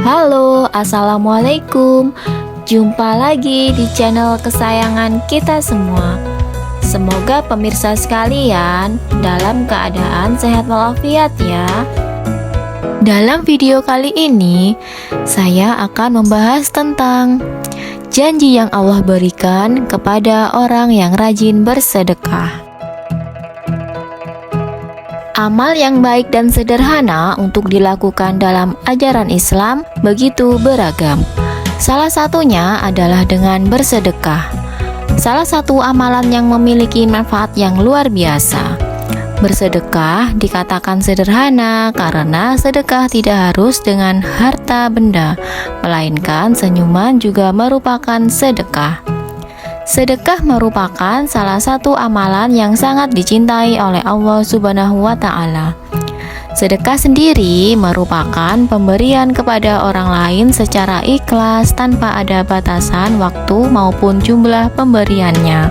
Halo, assalamualaikum. Jumpa lagi di channel kesayangan kita semua. Semoga pemirsa sekalian dalam keadaan sehat walafiat ya. Dalam video kali ini, saya akan membahas tentang janji yang Allah berikan kepada orang yang rajin bersedekah. Amal yang baik dan sederhana untuk dilakukan dalam ajaran Islam begitu beragam. Salah satunya adalah dengan bersedekah. Salah satu amalan yang memiliki manfaat yang luar biasa. Bersedekah dikatakan sederhana karena sedekah tidak harus dengan harta benda, melainkan senyuman juga merupakan sedekah. Sedekah merupakan salah satu amalan yang sangat dicintai oleh Allah Subhanahu wa Ta'ala. Sedekah sendiri merupakan pemberian kepada orang lain secara ikhlas tanpa ada batasan waktu maupun jumlah pemberiannya.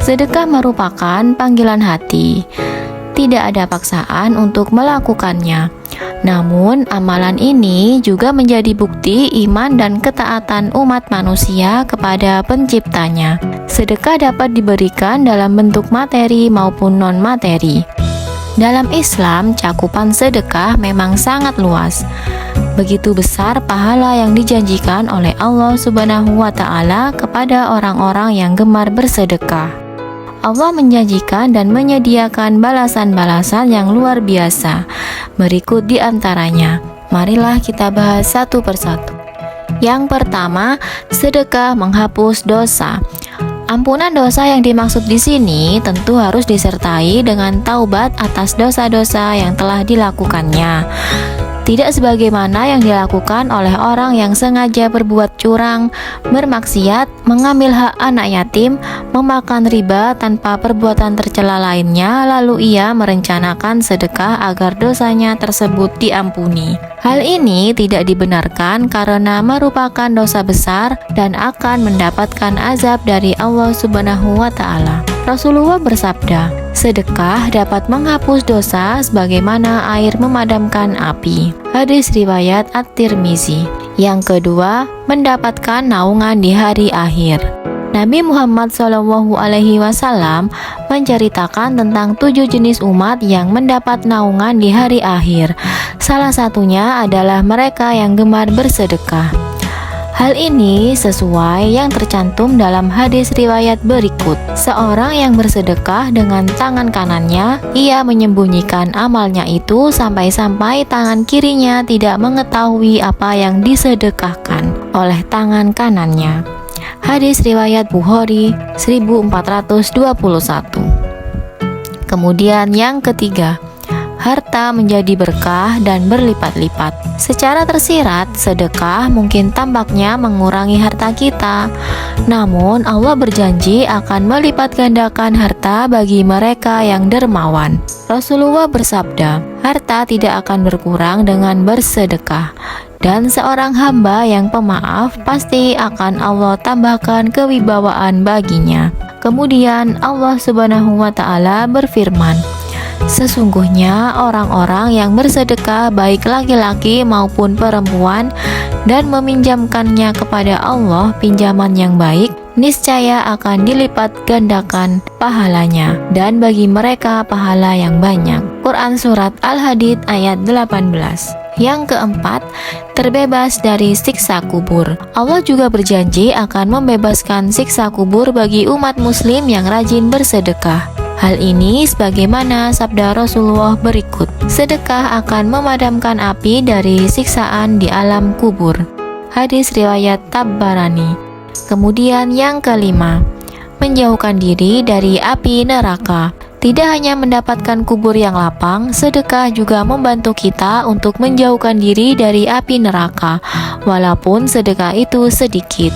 Sedekah merupakan panggilan hati. Tidak ada paksaan untuk melakukannya. Namun, amalan ini juga menjadi bukti iman dan ketaatan umat manusia kepada penciptanya. Sedekah dapat diberikan dalam bentuk materi maupun non-materi. Dalam Islam, cakupan sedekah memang sangat luas. Begitu besar pahala yang dijanjikan oleh Allah Subhanahu wa Ta'ala kepada orang-orang yang gemar bersedekah. Allah menjanjikan dan menyediakan balasan-balasan yang luar biasa. Berikut di antaranya. Marilah kita bahas satu persatu. Yang pertama, sedekah menghapus dosa. Ampunan dosa yang dimaksud di sini tentu harus disertai dengan taubat atas dosa-dosa yang telah dilakukannya. Tidak sebagaimana yang dilakukan oleh orang yang sengaja berbuat curang, bermaksiat, mengambil hak anak yatim, memakan riba tanpa perbuatan tercela lainnya, lalu ia merencanakan sedekah agar dosanya tersebut diampuni. Hal ini tidak dibenarkan karena merupakan dosa besar dan akan mendapatkan azab dari Allah Subhanahu wa Ta'ala. Rasulullah bersabda, sedekah dapat menghapus dosa sebagaimana air memadamkan api. Hadis riwayat At-Tirmizi. Yang kedua, mendapatkan naungan di hari akhir. Nabi Muhammad SAW menceritakan tentang 7 jenis umat yang mendapat naungan di hari akhir. Salah satunya adalah mereka yang gemar bersedekah. Hal ini sesuai yang tercantum dalam hadis riwayat berikut. Seorang yang bersedekah dengan tangan kanannya, ia menyembunyikan amalnya itu sampai-sampai tangan kirinya tidak mengetahui apa yang disedekahkan oleh tangan kanannya. Hadis riwayat Bukhari 1421. Kemudian yang ketiga, harta menjadi berkah dan berlipat-lipat. Secara tersirat, sedekah mungkin tampaknya mengurangi harta kita. Namun, Allah berjanji akan melipat gandakan harta bagi mereka yang dermawan. Rasulullah bersabda, harta tidak akan berkurang dengan bersedekah. Dan seorang hamba yang pemaaf pasti akan Allah tambahkan kewibawaan baginya. Kemudian Allah Subhanahu wa Ta'ala berfirman, sesungguhnya orang-orang yang bersedekah baik laki-laki maupun perempuan dan meminjamkannya kepada Allah pinjaman yang baik, niscaya akan dilipat gandakan pahalanya dan bagi mereka pahala yang banyak. Quran Surat Al-Hadid ayat 18. Yang keempat, terbebas dari siksa kubur. Allah juga berjanji akan membebaskan siksa kubur bagi umat muslim yang rajin bersedekah. Hal ini sebagaimana sabda Rasulullah berikut, sedekah akan memadamkan api dari siksaan di alam kubur. Hadis riwayat Tabarani. Kemudian yang kelima, menjauhkan diri dari api neraka. Tidak hanya mendapatkan kubur yang lapang, sedekah juga membantu kita untuk menjauhkan diri dari api neraka, walaupun sedekah itu sedikit.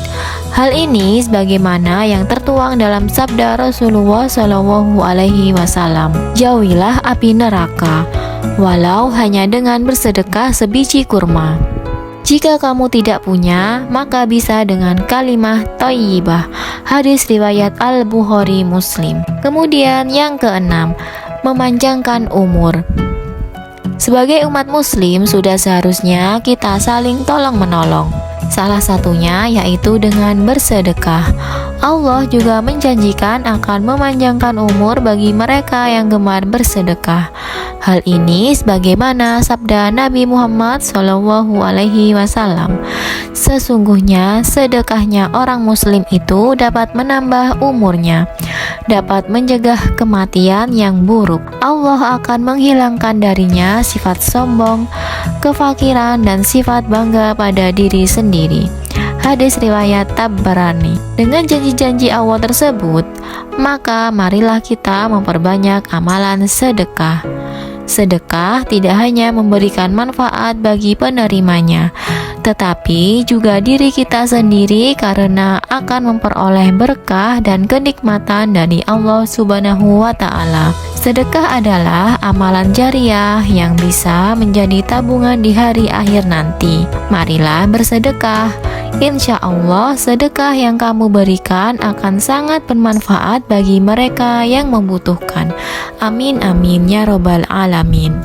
Hal ini sebagaimana yang tertuang dalam sabda Rasulullah SAW, jauhilah api neraka, walau hanya dengan bersedekah sebiji kurma. Jika kamu tidak punya, maka bisa dengan kalimah thayyibah. Hadis riwayat Al-Bukhari Muslim. Kemudian yang keenam, memanjangkan umur. Sebagai umat muslim, sudah seharusnya kita saling tolong-menolong. Salah satunya yaitu dengan bersedekah. Allah juga menjanjikan akan memanjangkan umur bagi mereka yang gemar bersedekah. Hal ini sebagaimana sabda Nabi Muhammad SAW. Sesungguhnya sedekahnya orang muslim itu dapat menambah umurnya, dapat mencegah kematian yang buruk. Allah akan menghilangkan darinya sifat sombong, kefakiran, dan sifat bangga pada diri sendiri. Hadis riwayat Tabarani. Dengan janji-janji Allah tersebut, maka marilah kita memperbanyak amalan sedekah. Sedekah tidak hanya memberikan manfaat bagi penerimanya, tetapi juga diri kita sendiri karena akan memperoleh berkah dan kenikmatan dari Allah Subhanahu wa Ta'ala. Sedekah adalah amalan jariah yang bisa menjadi tabungan di hari akhir nanti. Marilah bersedekah. Insya Allah, sedekah yang kamu berikan akan sangat bermanfaat bagi mereka yang membutuhkan. Amin amin ya robbal alamin.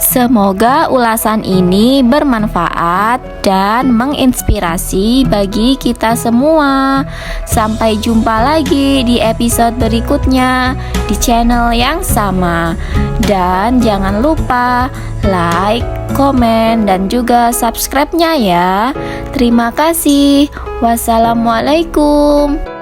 Semoga ulasan ini bermanfaat dan menginspirasi bagi kita semua. Sampai jumpa lagi di episode berikutnya di channel yang sama. Dan jangan lupa like, komen, dan juga subscribe-nya ya. Terima kasih. Wassalamualaikum.